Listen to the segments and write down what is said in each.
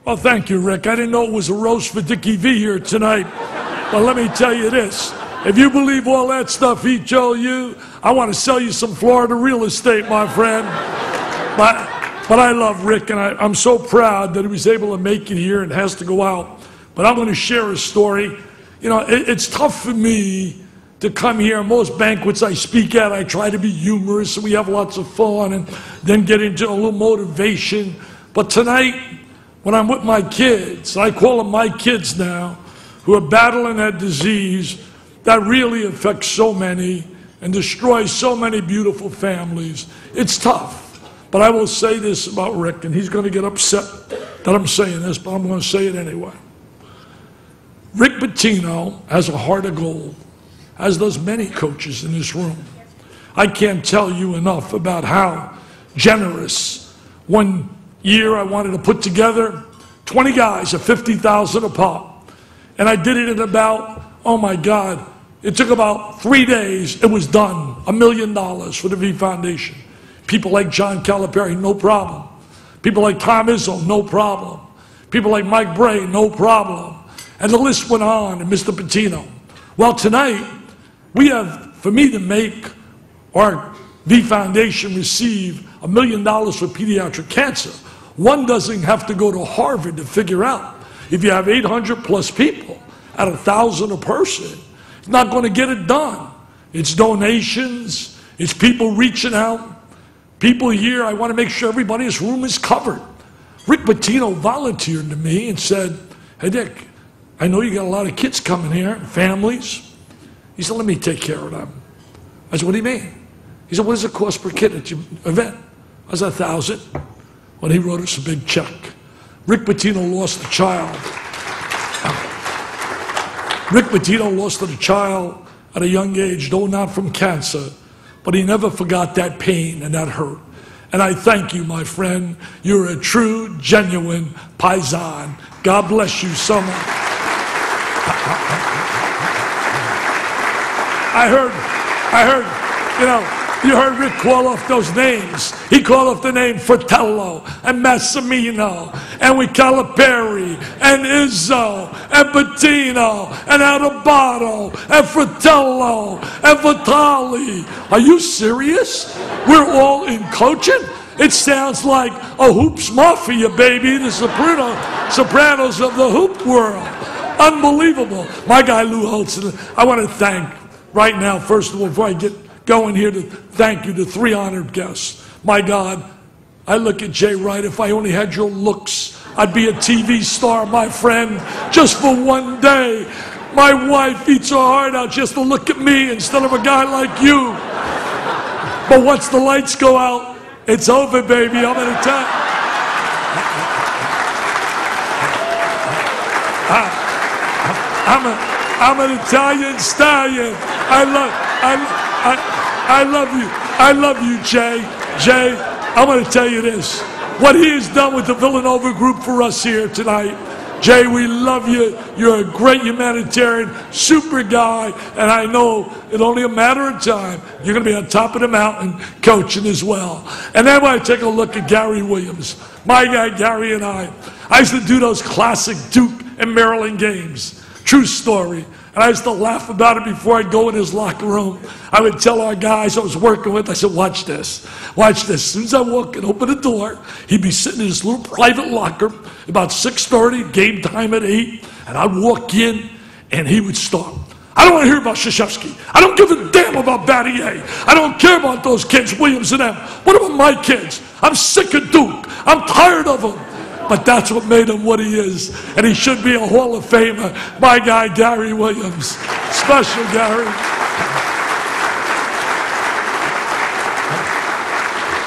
Well, thank you, Rick. I didn't know it was a roast for Dickie V here tonight. But let me tell you this. If you believe all that stuff he told you, I want to sell you some Florida real estate, my friend. But I love Rick, and I'm so proud that he was able to make it here and has to go out. But I'm going to share a story. You know, it's tough for me to come here. Most banquets I speak at, I try to be humorous, so we have lots of fun, and then get into a little motivation. But tonight, when I'm with my kids, I call them my kids now, who are battling that disease that really affects so many and destroys so many beautiful families. It's tough. But I will say this about Rick, and he's going to get upset that I'm saying this, but I'm going to say it anyway. Rick Pitino has a heart of gold, as does many coaches in this room. I can't tell you enough about how generous. One year I wanted to put together 20 guys at $50,000 a pop. And I did it in about, oh my God, it took about 3 days. It was done. $1 million for the V Foundation. People like John Calipari, no problem. People like Tom Izzo, no problem. People like Mike Bray, no problem. And the list went on, and Mr. Pitino. Well, tonight, we have, for me to make our V Foundation receive $1 million for pediatric cancer, one doesn't have to go to Harvard to figure out. If you have 800 plus people at $1,000 a person, it's not going to get it done. It's donations, it's people reaching out. People here, I want to make sure everybody in this room is covered. Rick Pitino volunteered to me and said, hey Dick, I know you got a lot of kids coming here, families. He said, let me take care of them. I said, what do you mean? He said, what does it cost per kid at your event? I said, $1,000. Well, he wrote us a big check. Rick Pitino lost a child. Rick Pitino lost a child at a young age, though not from cancer, but he never forgot that pain and that hurt. And I thank you, my friend. You're a true, genuine paisan. God bless you so much. I heard, you know, you heard Rick call off those names. He called off the name Fratello and Massimino and Calipari and Izzo and Pitino and Adebato and Fratello and Vitale. Are you serious? We're all in coaching? It sounds like a hoops mafia, baby. The Sopranos of the hoop world. Unbelievable. My guy Lou Holtz, I want to thank right now, first of all, before I get going here, to thank you to 3 honored guests. My God, I look at Jay Wright. If I only had your looks, I'd be a TV star, my friend, just for one day. My wife eats her heart out just to look at me instead of a guy like you. But once the lights go out, it's over, baby. I'm going to tell you. I'm an Italian stallion. I love you, Jay. Jay, I'm going to tell you this. What he has done with the Villanova group for us here tonight. Jay, we love you. You're a great humanitarian, super guy, and I know it's only a matter of time you're going to be on top of the mountain coaching as well. And then when I take a look at Gary Williams, my guy Gary and I used to do those classic Duke and Maryland games. True story. And I used to laugh about it before I'd go in his locker room. I would tell our guys I was working with, I said, watch this. Watch this. As soon as I walk and open the door, he'd be sitting in his little private locker about 6:30, game time at 8, and I'd walk in and he would start. I don't want to hear about Krzyzewski. I don't give a damn about Battier. I don't care about those kids, Williams and them. What about my kids? I'm sick of Duke. I'm tired of them. But that's what made him what he is. And he should be a Hall of Famer. My guy, Gary Williams. Special, Gary.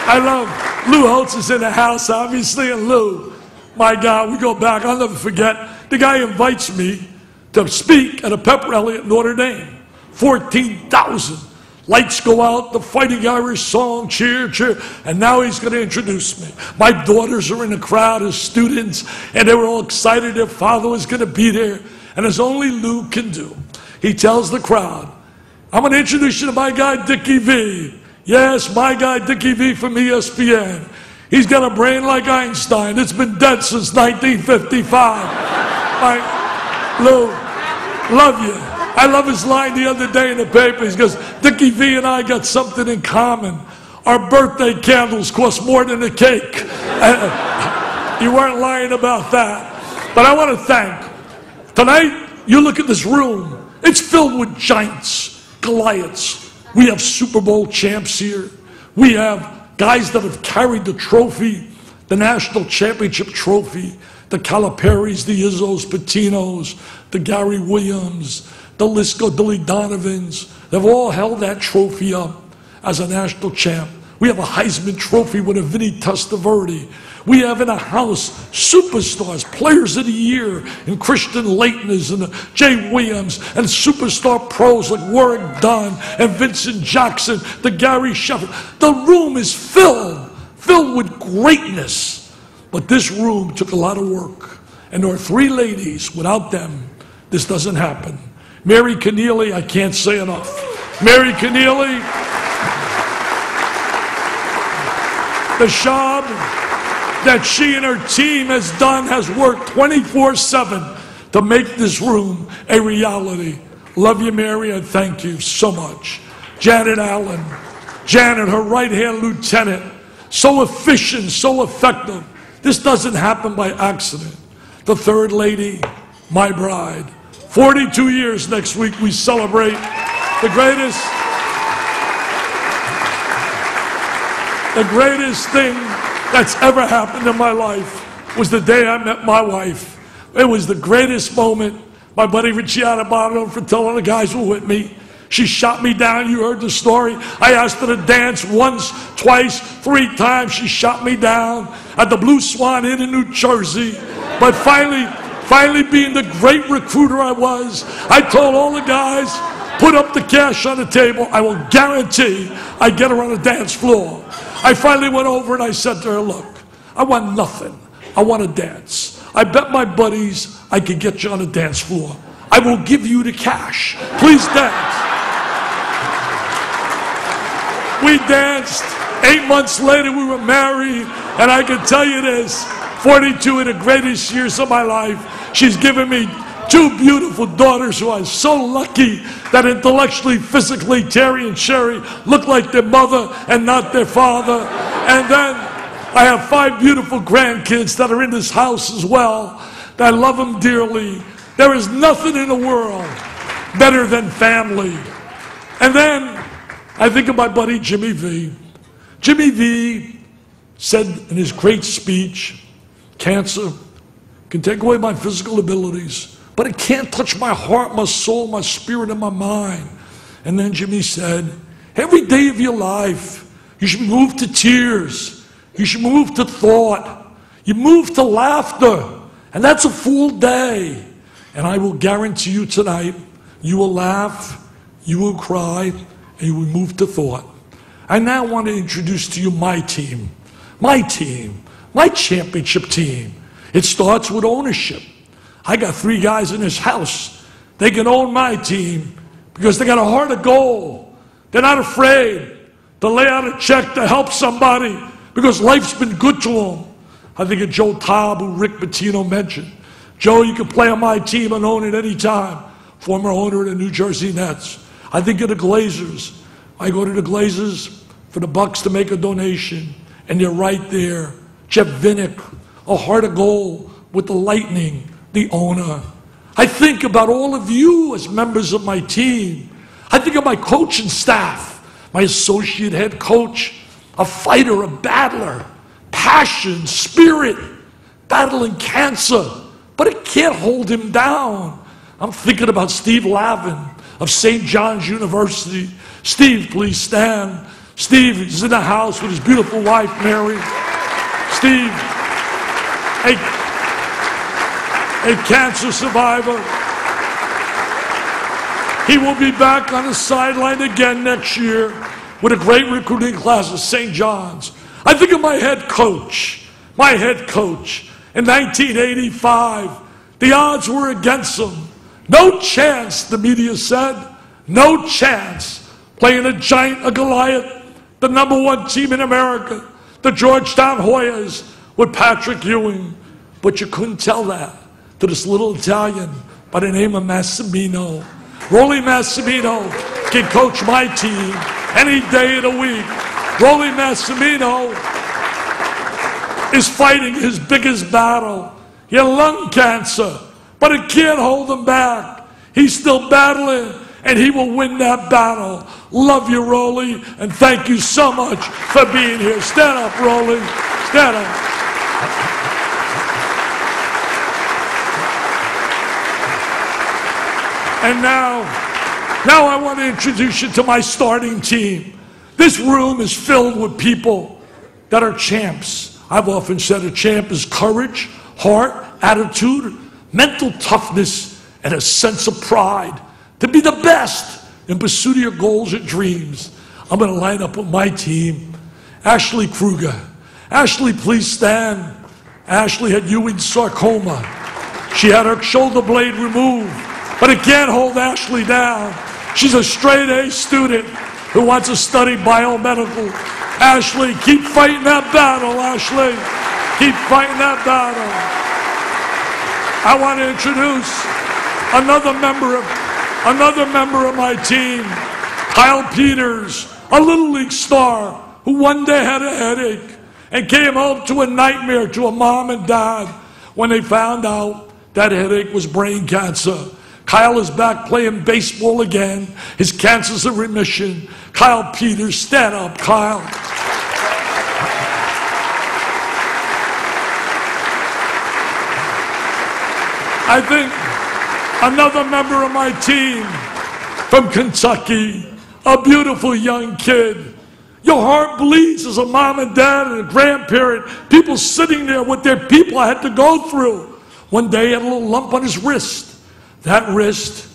I love Lou Holtz is in the house, obviously, and Lou, my God, we go back. I'll never forget. The guy invites me to speak at a pep rally at Notre Dame. 14,000. Lights go out, the Fighting Irish song, cheer, cheer, and now he's going to introduce me. My daughters are in the crowd as students, and they were all excited their father was going to be there, and as only Lou can do, he tells the crowd, I'm going to introduce you to my guy, Dickie V. Yes, my guy, Dickie V from ESPN. He's got a brain like Einstein. It's been dead since 1955. Lou, love you. I love his line the other day in the paper. He goes, Dickie V and I got something in common. Our birthday candles cost more than a cake. You weren't lying about that. But I want to thank. Tonight, you look at this room. It's filled with giants, Goliaths. We have Super Bowl champs here. We have guys that have carried the trophy, the national championship trophy, the Caliperis, the Izzos, Patinos, the Gary Williams, the Lisco, Billy Donovans. They've all held that trophy up as a national champ. We have a Heisman Trophy with a Vinny Testaverde. We have in a house superstars, players of the year, and Christian Leitners and Jay Williams, and superstar pros like Warwick Dunn and Vincent Jackson, the Gary Sheffield. The room is filled with greatness. But this room took a lot of work. And there are three ladies. Without them, this doesn't happen. Mary Keneally, I can't say enough. Mary Keneally, the job that she and her team has done, has worked 24/7 to make this room a reality. Love you, Mary, and thank you so much. Janet Allen, Janet, her right-hand lieutenant, so efficient, so effective. This doesn't happen by accident. The third lady, my bride. 42 years next week we celebrate the greatest thing that's ever happened in my life was the day I met my wife. It was the greatest moment. My buddy Richie Adebato, for telling the guys who were with me. She shot me down. You heard the story. I asked her to dance once, twice, 3 times. She shot me down at the Blue Swan Inn in New Jersey. But finally being the great recruiter I was, I told all the guys, put up the cash on the table. I will guarantee I get her on the dance floor. I finally went over and I said to her, look, I want nothing. I want to dance. I bet my buddies I could get you on the dance floor. I will give you the cash. Please dance. We danced. 8 months later, we were married. And I can tell you this, 42 of the greatest years of my life. She's given me 2 beautiful daughters who are so lucky that intellectually, physically, Terry and Sherry look like their mother and not their father. And then I have 5 beautiful grandkids that are in this house as well. I love them dearly. There is nothing in the world better than family. And then I think of my buddy Jimmy V. Jimmy V said in his great speech, cancer can take away my physical abilities, but it can't touch my heart, my soul, my spirit, and my mind. And then Jimmy said, every day of your life, you should move to tears. You should move to thought. You move to laughter. And that's a full day. And I will guarantee you tonight, you will laugh, you will cry, and you will move to thought. I now want to introduce to you my team, my championship team. It starts with ownership. I got 3 guys in this house. They can own my team because they got a heart of gold. They're not afraid to lay out a check to help somebody because life's been good to them. I think of Joe Taub, who Rick Pitino mentioned. Joe, you can play on my team and own it any time. Former owner of the New Jersey Nets. I think of the Glazers. I go to the Glazers for the Bucks to make a donation, and they're right there. Jeff Vinnick, a heart of gold with the Lightning, the owner. I think about all of you as members of my team. I think of my coaching staff, my associate head coach, a fighter, a battler, passion, spirit, battling cancer, but it can't hold him down. I'm thinking about Steve Lavin of St. John's University. Steve, please stand. Steve is in the house with his beautiful wife, Mary. Steve, a cancer survivor. He will be back on the sideline again next year with a great recruiting class at St. John's. I think of my head coach. In 1985, the odds were against him. No chance, the media said. No chance. Playing a giant, a Goliath, the #1 team in America. the Georgetown Hoyas with Patrick Ewing. But you couldn't tell that to this little Italian by the name of Massimino. Rolly Massimino can coach my team any day of the week. Rolly Massimino is fighting his biggest battle. He had lung cancer, but it can't hold him back. He's still battling, and he will win that battle. Love you, Rolly, and thank you so much for being here. Stand up, Rolly. Stand up. And now I want to introduce you to my starting team. This room is filled with people that are champs. I've often said a champ is courage, heart, attitude, mental toughness, and a sense of pride to be the best in pursuit of your goals and dreams. I'm going to line up with my team. Ashley Kruger. Ashley, please stand. Ashley had Ewing's sarcoma. She had her shoulder blade removed, but it can't hold Ashley down. She's a straight A student who wants to study biomedical. Ashley, keep fighting that battle, Ashley. Keep fighting that battle. I want to introduce another member of my team, Kyle Peters, a Little League star who one day had a headache and came home to a nightmare to a mom and dad when they found out that headache was brain cancer. Kyle is back playing baseball again. His cancer's in remission. Kyle Peters, stand up, Kyle. I think another member of my team from Kentucky, a beautiful young kid. Your heart bleeds as a mom and dad and a grandparent, people sitting there with their people had to go through. One day he had a little lump on his wrist. That wrist,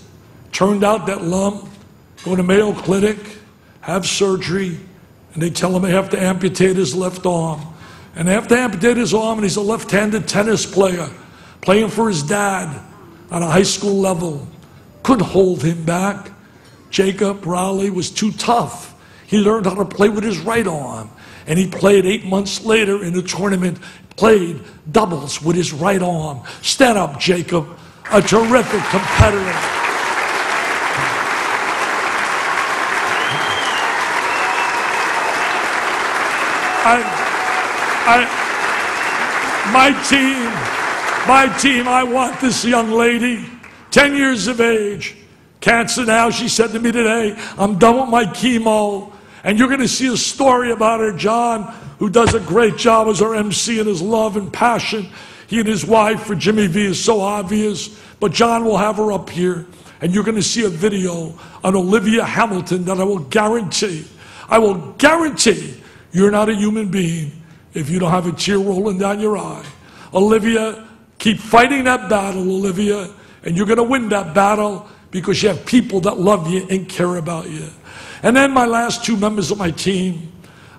turned out that lump, go to Mayo Clinic, have surgery, and they tell him they have to amputate his left arm. And they have to amputate his arm, and he's a left-handed tennis player, playing for his dad on a high school level. Couldn't hold him back. Jacob Rowley was too tough. He learned how to play with his right arm, and he played 8 months later in a tournament, played doubles with his right arm. Stand up, Jacob. A terrific competitor. My team, I want this young lady, 10 years of age, cancer now. She said to me today, I'm done with my chemo. And you're going to see a story about her, John, who does a great job as our MC, and his love and passion. He and his wife for Jimmy V is so obvious, but John will have her up here, and you're going to see a video on Olivia Hamilton that I will guarantee you're not a human being if you don't have a tear rolling down your eye. Olivia, keep fighting that battle, Olivia, and you're going to win that battle because you have people that love you and care about you. And then my last two members of my team,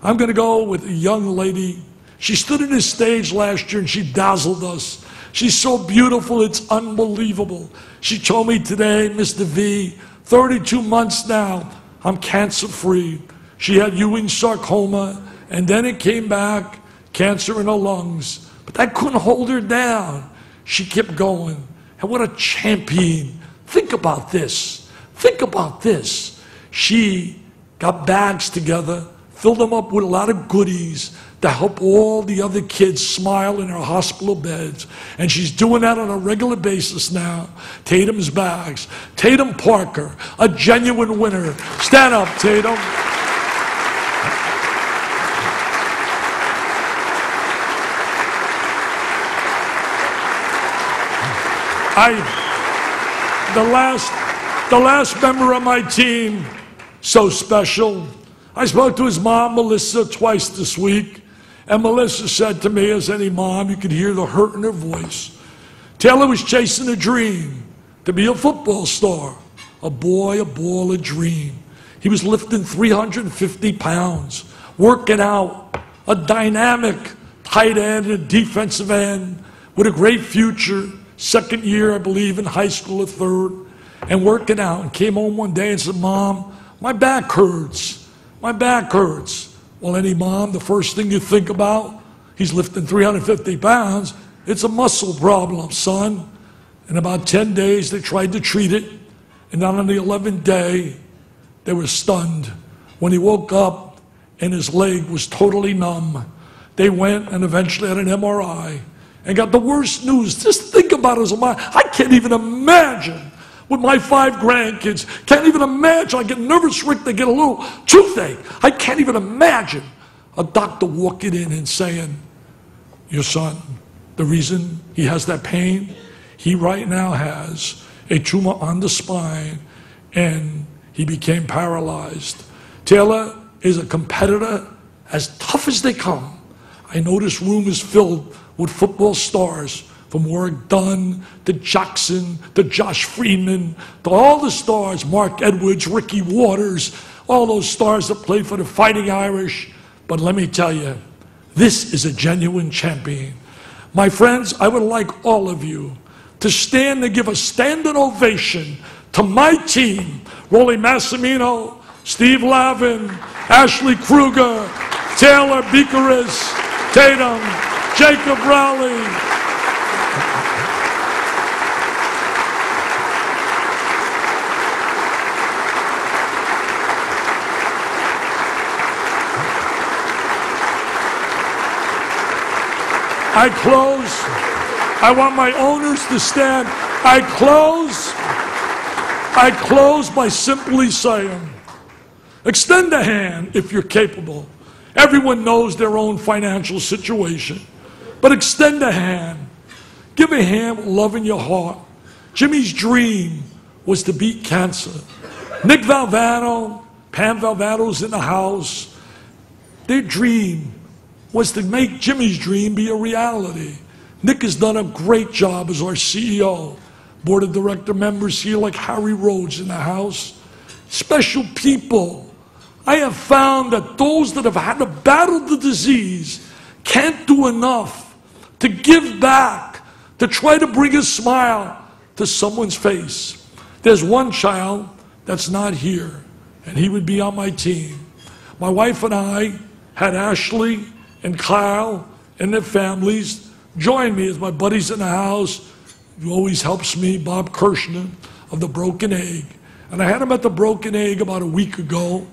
I'm going to go with a young lady. She stood on this stage last year and she dazzled us. She's so beautiful, it's unbelievable. She told me today, Mr. V, 32 months now, I'm cancer-free. She had Ewing's sarcoma, and then it came back, cancer in her lungs. But that couldn't hold her down. She kept going. And what a champion. Think about this. Think about this. She got bags together, filled them up with a lot of goodies to help all the other kids smile in her hospital beds. And she's doing that on a regular basis now. Tatum's bags. Tatum Parker, a genuine winner. Stand up, Tatum. The last member of my team, so special. I spoke to his mom, Melissa, twice this week. And Melissa said to me, as any mom, you could hear the hurt in her voice. Taylor was chasing a dream to be a football star. A boy, a ball, a dream. He was lifting 350 pounds, working out, a dynamic tight end and defensive end with a great future. Second year, I believe, in high school, a third, and working out. And came home one day and said, Mom, my back hurts. My back hurts. Well, any mom, the first thing you think about, he's lifting 350 pounds. It's a muscle problem, son. In about 10 days, they tried to treat it. And on the 11th day, they were stunned. When he woke up and his leg was totally numb, they went and eventually had an MRI and got the worst news. Just think about it as a mom. I can't even imagine with my 5 grandkids. Can't even imagine. I get nervous, Rick, they get a little toothache. I can't even imagine a doctor walking in and saying, your son, the reason he has that pain, he right now has a tumor on the spine and he became paralyzed. Taylor is a competitor as tough as they come. I know this room is filled with football stars, from Warwick Dunn to Jackson to Josh Freeman to all the stars, Mark Edwards, Ricky Waters, all those stars that played for the Fighting Irish. But let me tell you, this is a genuine champion. My friends, I would like all of you to stand and give a standing ovation to my team, Rolly Massimino, Steve Lavin, Ashley Kruger, Taylor Beakeris, Tatum, Jacob Rowley. I close. I want my owners to stand. I close by simply saying, extend a hand if you're capable. Everyone knows their own financial situation, but extend a hand. Give a hand with love in your heart. Jimmy's dream was to beat cancer. Nick Valvano, Pam Valvano's in the house. Their dream was to make Jimmy's dream be a reality. Nick has done a great job as our CEO. Board of director members here like Harry Rhodes in the house. Special people. I have found that those that have had to battle the disease can't do enough to give back, to try to bring a smile to someone's face. There's one child that's not here, and he would be on my team. My wife and I had Ashley and Kyle and their families join me as my buddies in the house, who always helps me, Bob Kirshner of the Broken Egg. And I had him at the Broken Egg about a week ago,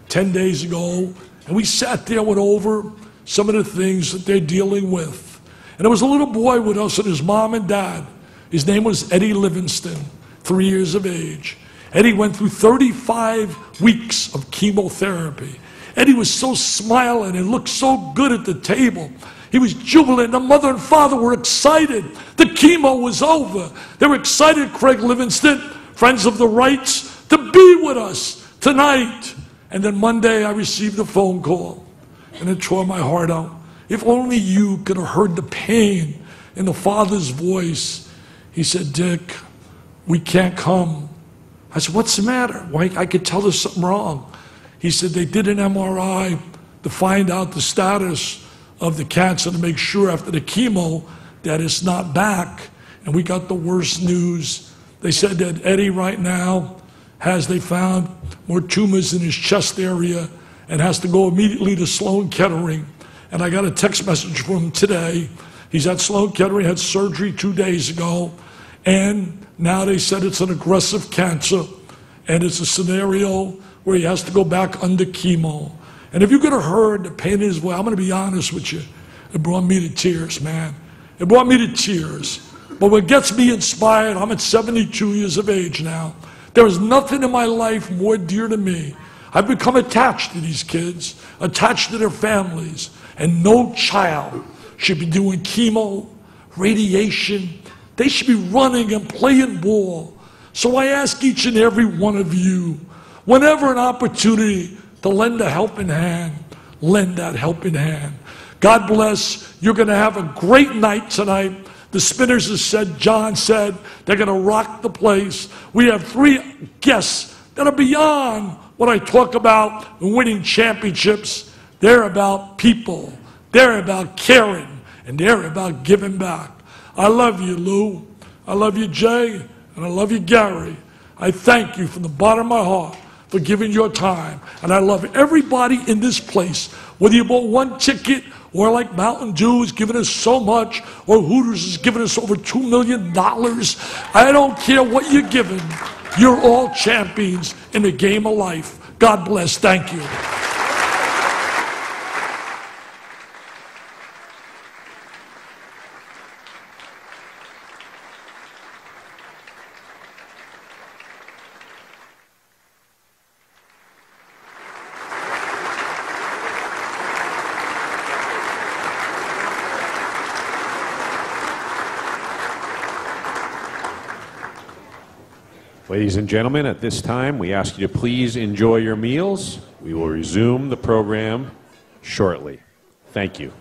10 days ago, and we sat there and went over some of the things that they're dealing with. And there was a little boy with us and his mom and dad. His name was Eddie Livingston, 3 years of age. Eddie went through 35 weeks of chemotherapy. Eddie was so smiling and looked so good at the table. He was jubilant. The mother and father were excited. The chemo was over. They were excited, Craig Livingston, Friends of the Rights, to be with us tonight. And then Monday I received a phone call, and it tore my heart out. If only you could have heard the pain in the father's voice. He said, Dick, we can't come. I said, what's the matter? Why, I could tell there's something wrong. He said they did an MRI to find out the status of the cancer, to make sure after the chemo that it's not back. And we got the worst news. They said that Eddie right now they found more tumors in his chest area and has to go immediately to Sloan Kettering. And I got a text message from him today. He's at Sloan Kettering, had surgery 2 days ago. And now they said it's an aggressive cancer. And it's a scenario where he has to go back under chemo. And if you could have heard the pain in his voice, I'm going to be honest with you, it brought me to tears, man. It brought me to tears. But what gets me inspired, I'm at 72 years of age now. There is nothing in my life more dear to me. I've become attached to these kids, attached to their families, and no child should be doing chemo, radiation. They should be running and playing ball. So I ask each and every one of you, whenever an opportunity to lend a helping hand, lend that helping hand. God bless. You're going to have a great night tonight. The Spinners have said, John said, they're going to rock the place. We have 3 guests that are beyond what I talk about winning championships. They're about people. They're about caring. And they're about giving back. I love you, Lou. I love you, Jay. And I love you, Gary. I thank you from the bottom of my heart for giving your time. And I love everybody in this place, whether you bought one ticket or like Mountain Dew is giving us so much, or Hooters is giving us over $2 million. I don't care what you're giving. You're all champions in the game of life. God bless. Thank you. Ladies and gentlemen, at this time, we ask you to please enjoy your meals. We will resume the program shortly. Thank you.